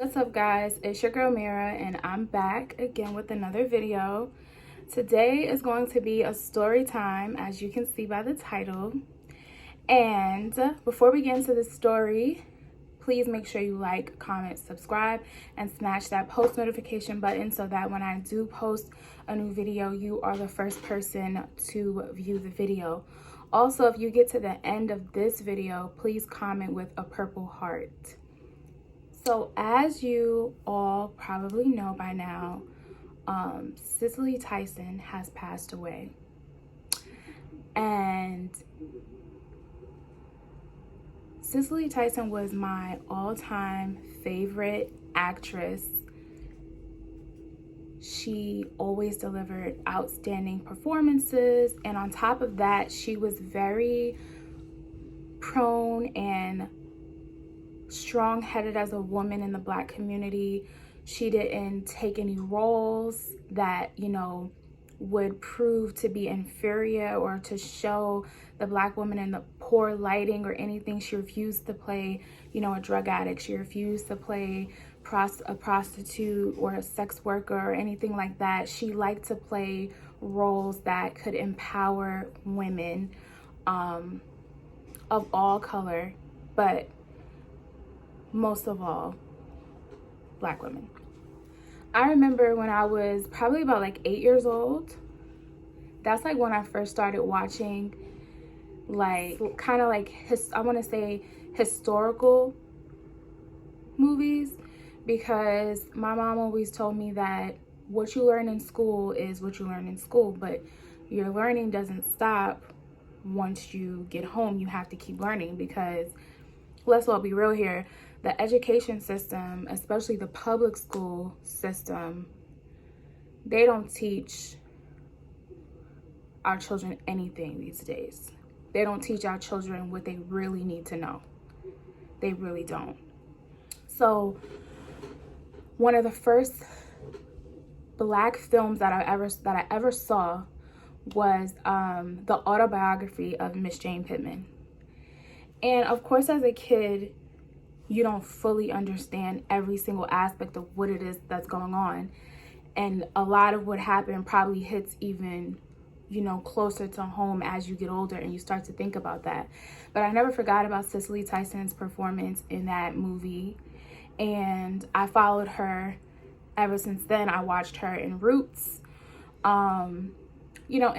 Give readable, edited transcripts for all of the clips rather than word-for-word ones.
What's up, guys? It's your girl Mira, and I'm back again with another video. Today is going to be a story time, as you can see by the title. And before we get into the story, please make sure you like, comment, subscribe, and smash that post notification button so that when I do post a new video, you are the first person to view the video. Also, if you get to the end of this video, please comment with a purple heart. So as you all probably know by now, Cicely Tyson has passed away. And Cicely Tyson was my all-time favorite actress. She always delivered outstanding performances, and on top of that, she was very prone and strong-headed as a woman in the Black community. She didn't take any roles that, would prove to be inferior or to show the Black woman in the poor lighting or anything. She refused to play, a drug addict. She refused to play a prostitute or a sex worker or anything like that. She liked to play roles that could empower women of all color, but most of all, Black women. I remember when I was probably about 8 years old. That's when I first started watching I want to say historical movies, because my mom always told me that what you learn in school is what you learn in school, but your learning doesn't stop once you get home. You have to keep learning, because let's all be real here. The education system, especially the public school system, they don't teach our children anything these days. They don't teach our children what they really need to know. They really don't. So one of the first Black films that I ever saw was the autobiography of Miss Jane Pittman. And of course, as a kid, you don't fully understand every single aspect of what it is that's going on. And a lot of what happened probably hits even, closer to home as you get older and you start to think about that. But I never forgot about Cicely Tyson's performance in that movie. And I followed her ever since then. I watched her in Roots, and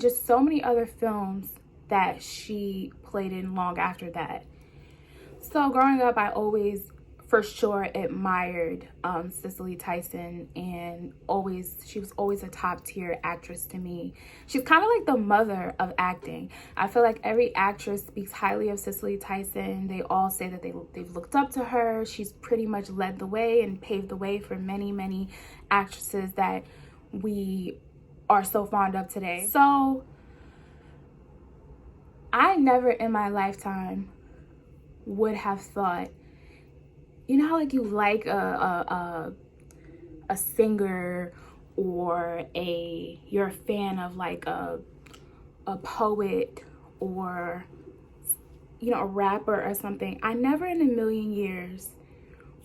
just so many other films that she played in long after that. So growing up, I always, for sure, admired Cicely Tyson, and she was always a top tier actress to me. She's kind of like the mother of acting. I feel like every actress speaks highly of Cicely Tyson. They all say that they've looked up to her. She's pretty much led the way and paved the way for many, many actresses that we are so fond of today. So I never in my lifetime would have thought, how you like a singer, or you're a fan of a poet, or a rapper or something. I never in a million years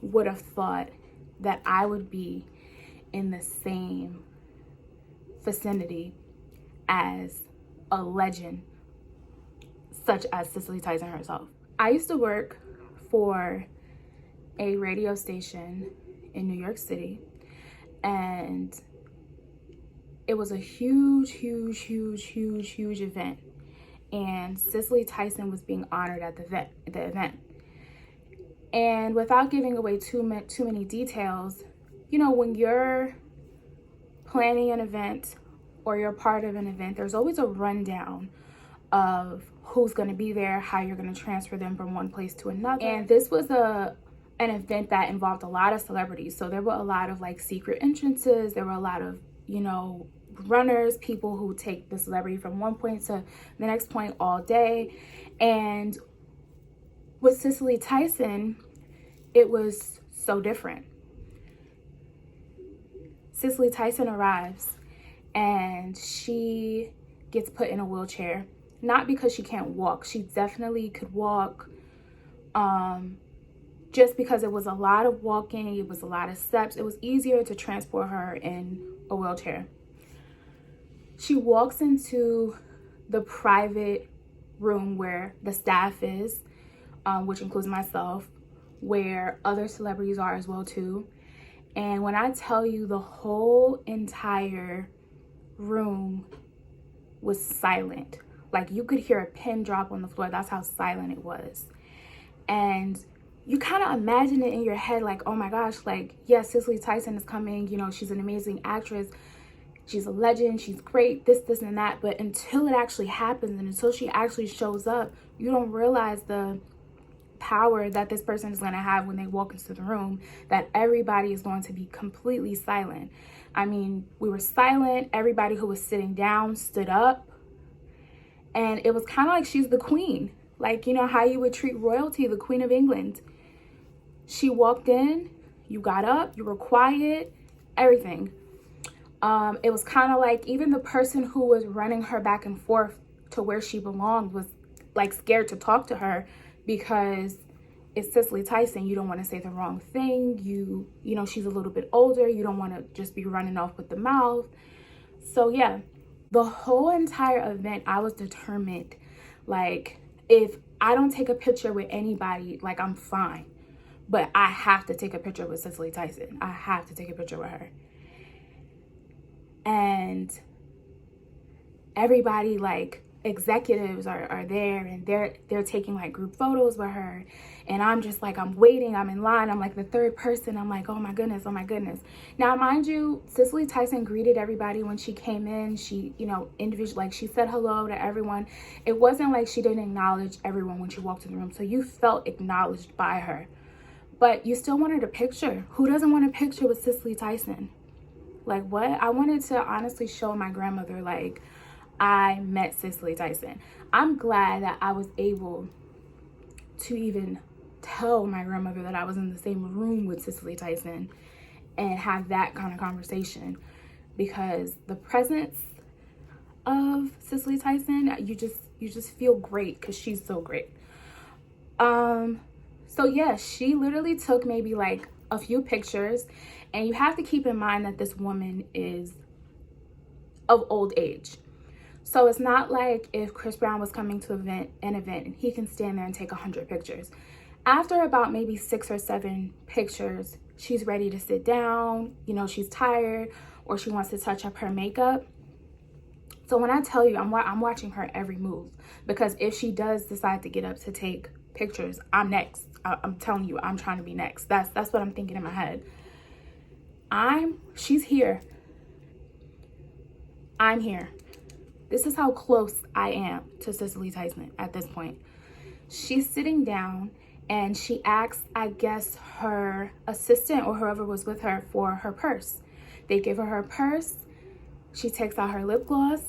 would have thought that I would be in the same vicinity as a legend such as Cicely Tyson herself. I used to work for a radio station in New York City, and it was a huge event, and Cicely Tyson was being honored at the event. And without giving away too many details, when you're planning an event or you're part of an event, there's always a rundown of who's going to be there, how you're going to transfer them from one place to another. And this was an event that involved a lot of celebrities. So there were a lot of secret entrances. There were a lot of, runners, people who take the celebrity from one point to the next point all day. And with Cicely Tyson, it was so different. Cicely Tyson arrives and she gets put in a wheelchair. Not because she can't walk. She definitely could walk. just because it was a lot of walking, it was a lot of steps, it was easier to transport her in a wheelchair. She walks into the private room where the staff is, which includes myself, where other celebrities are as well too. And when I tell you, the whole entire room was silent. Like, you could hear a pin drop on the floor. That's how silent it was. And you kind of imagine it in your head, like, oh my gosh, like, yes, Cicely Tyson is coming. You know, she's an amazing actress. She's a legend. She's great, this, and that. But until it actually happens and until she actually shows up, you don't realize the power that this person is going to have when they walk into the room, that everybody is going to be completely silent. I mean, we were silent. Everybody who was sitting down stood up. And it was kind of like she's the queen. Like, you know how you would treat royalty, the Queen of England. She walked in, you got up, you were quiet, everything. It was kind of like even the person who was running her back and forth to where she belonged was like scared to talk to her, because it's Cicely Tyson. You don't want to say the wrong thing. You know, she's a little bit older. You don't want to just be running off with the mouth. So yeah, the whole entire event, I was determined, like, if I don't take a picture with anybody, like, I'm fine. But I have to take a picture with Cicely Tyson. I have to take a picture with her. And everybody, like, executives are there, and they're taking like group photos with her, and I'm just like, I'm waiting, I'm in line, I'm like the third person. I'm like, oh my goodness. Now, mind you, Cicely Tyson greeted everybody when she came in. She, you know, individually, like, she said hello to everyone. It wasn't like she didn't acknowledge everyone when she walked in the room, so you felt acknowledged by her, but you still wanted a picture. Who doesn't want a picture with Cicely Tyson? Like, what? I wanted to honestly show my grandmother, like, I met Cicely Tyson. I'm glad that I was able to even tell my grandmother that I was in the same room with Cicely Tyson and have that kind of conversation, because the presence of Cicely Tyson, you just feel great because she's so great. So yeah, she literally took maybe like a few pictures, and you have to keep in mind that this woman is of old age. So it's not like if Chris Brown was coming to an event and he can stand there and take 100 pictures. After about maybe 6 or 7 pictures, she's ready to sit down. You know, she's tired, or she wants to touch up her makeup. So when I tell you, I'm watching her every move, because if she does decide to get up to take pictures, I'm next. I'm telling you, I'm trying to be next. That's what I'm thinking in my head. She's here. I'm here. This is how close I am to Cicely Tyson at this point. She's sitting down, and she asks, I guess, her assistant or whoever was with her for her purse. They give her purse. She takes out her lip gloss.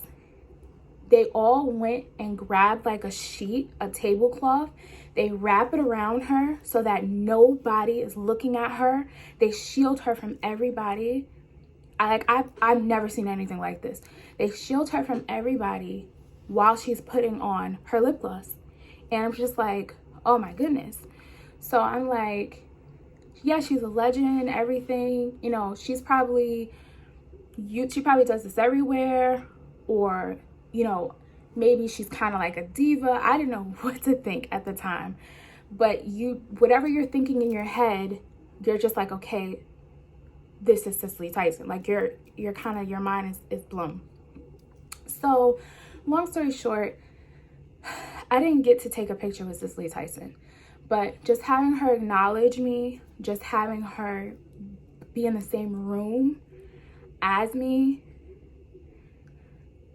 They all went and grabbed like a sheet, a tablecloth. They wrap it around her so that nobody is looking at her. They shield her from everybody. I've never seen anything like this. They shield her from everybody while she's putting on her lip gloss. And I'm just like, oh my goodness. So I'm like, yeah, she's a legend and everything. You know, she probably does this everywhere, or, you know, maybe she's kind of like a diva. I didn't know what to think at the time. But whatever you're thinking in your head, you're just like, okay, this is Cicely Tyson. Like, your mind is blown. So long story short, I didn't get to take a picture with Cicely Tyson, but just having her acknowledge me, just having her be in the same room as me,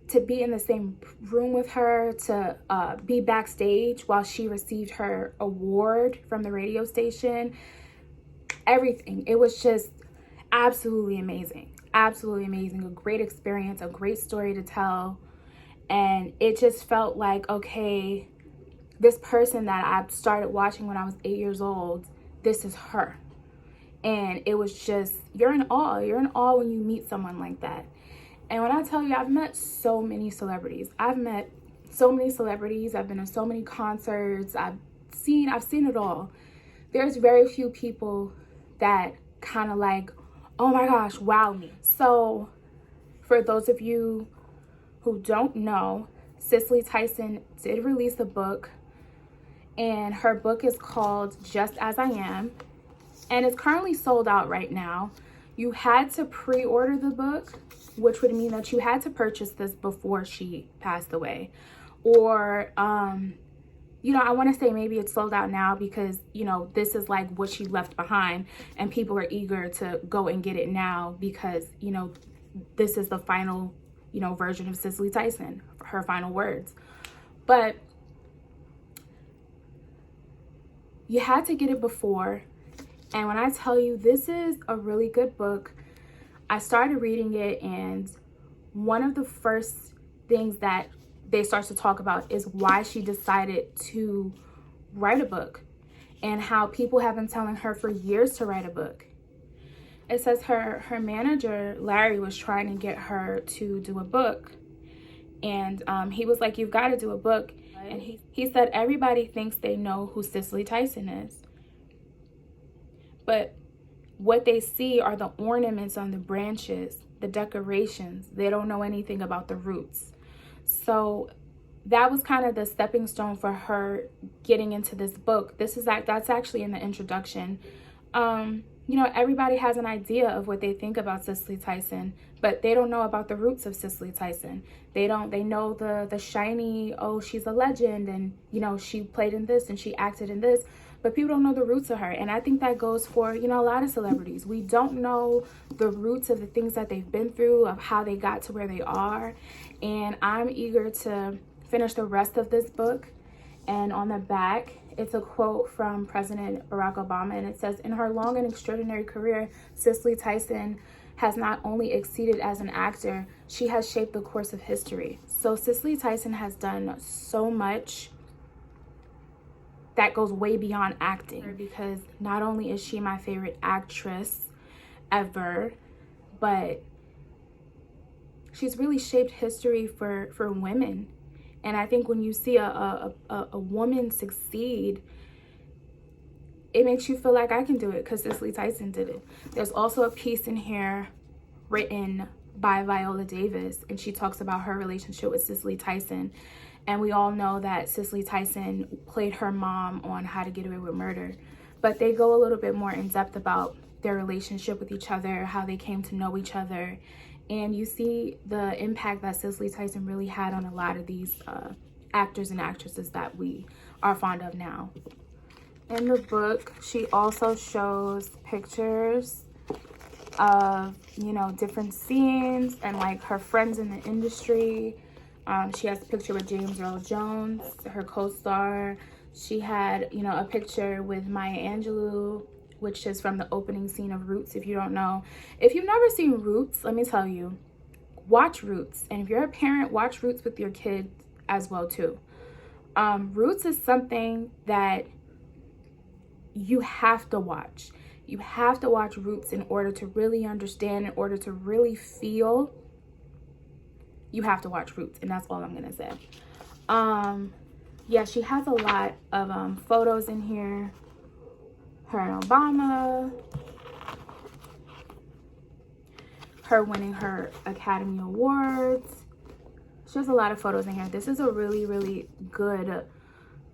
to be in the same room with her, to be backstage while she received her award from the radio station, everything. It was just absolutely amazing. Absolutely amazing. A great experience, a great story to tell. And it just felt like, okay, this person that I started watching when I was 8 years old, this is her. And it was just, you're in awe. You're in awe when you meet someone like that. And when I tell you, I've met so many celebrities. I've been to so many concerts. I've seen it all. there's very few people that kind of like, oh my gosh, wow me. So for those of you who don't know, Cicely Tyson did release a book, and her book is called Just As I Am, and it's currently sold out right now. You had to pre-order the book, which would mean that you had to purchase this before she passed away. Or, you know, I want to say maybe it's sold out now because, you know, this is like what she left behind and people are eager to go and get it now because, you know, this is the final, you know, version of Cicely Tyson, her final words. But you had to get it before. And when I tell you, this is a really good book. I started reading it, and one of the first things that they start to talk about is why she decided to write a book and how people have been telling her for years to write a book. It says her manager, Larry, was trying to get her to do a book. And he was like, you've got to do a book. And he said, everybody thinks they know who Cicely Tyson is. But what they see are the ornaments on the branches, the decorations. They don't know anything about the roots. So that was kind of the stepping stone for her getting into this book. That's actually in the introduction. You know, everybody has an idea of what they think about Cicely Tyson, but they don't know about the roots of Cicely Tyson. They know the shiny, oh, she's a legend, and, you know, she played in this and she acted in this, but people don't know the roots of her. And I think that goes for, you know, a lot of celebrities. We don't know the roots of the things that they've been through, of how they got to where they are. And I'm eager to finish the rest of this book. And on the back, it's a quote from President Barack Obama, and it says, in her long and extraordinary career, Cicely Tyson has not only exceeded as an actor, she has shaped the course of history. So Cicely Tyson has done so much that goes way beyond acting, because not only is she my favorite actress ever, but she's really shaped history for women. And I think when you see a woman succeed, it makes you feel like I can do it because Cicely Tyson did it. There's also a piece in here written by Viola Davis, and she talks about her relationship with Cicely Tyson. And we all know that Cicely Tyson played her mom on How to Get Away with Murder. But they go a little bit more in depth about their relationship with each other, how they came to know each other. And you see the impact that Cicely Tyson really had on a lot of these actors and actresses that we are fond of now. In the book, she also shows pictures of, you know, different scenes and like her friends in the industry. She has a picture with James Earl Jones, her co-star. She had, you know, a picture with Maya Angelou, which is from the opening scene of Roots. If you don't know, if you've never seen Roots, let me tell you, watch Roots. And if you're a parent, watch Roots with your kids as well too. Roots is something that you have to watch. You have to watch Roots in order to really understand, in order to really feel. You have to watch Roots, and that's all I'm gonna say. Yeah, she has a lot of photos in here. Her and Obama, her winning her Academy Awards. She has a lot of photos in here. This is a really, really good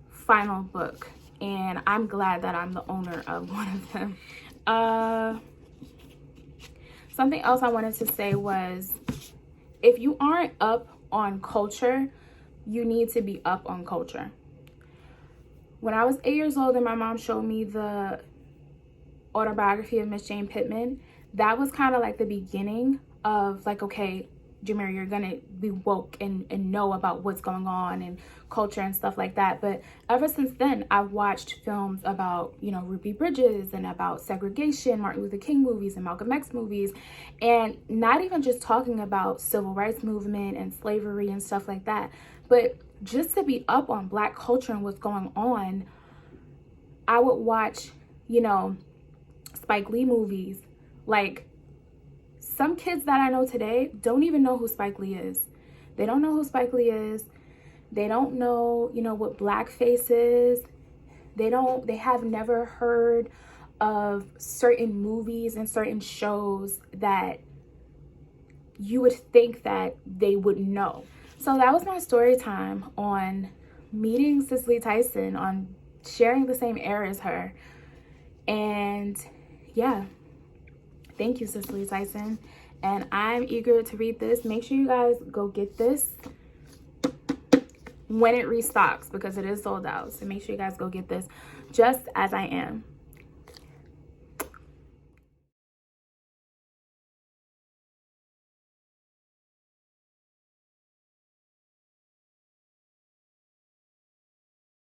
final book, and I'm glad that I'm the owner of one of them. Something else I wanted to say was, if you aren't up on culture, you need to be up on culture. When I was 8 years old and my mom showed me the autobiography of Miss Jane Pittman, that was kind of like the beginning of like, okay, Jameer, you're gonna be woke and know about what's going on and culture and stuff like that. But ever since then, I've watched films about, you know, Ruby Bridges and about segregation, Martin Luther King movies and Malcolm X movies, and not even just talking about civil rights movement and slavery and stuff like that, but just to be up on Black culture and what's going on. I would watch, you know, Spike Lee movies. Like, some kids that I know today don't even know who Spike Lee is. They don't know who Spike Lee is. They don't know, you know, what blackface is. They have never heard of certain movies and certain shows that you would think that they would know. So that was my story time on meeting Cicely Tyson, on sharing the same era as her. And yeah, thank you, Cicely Tyson. And I'm eager to read this. Make sure you guys go get this when it restocks, because it is sold out. So make sure you guys go get this, just as I am.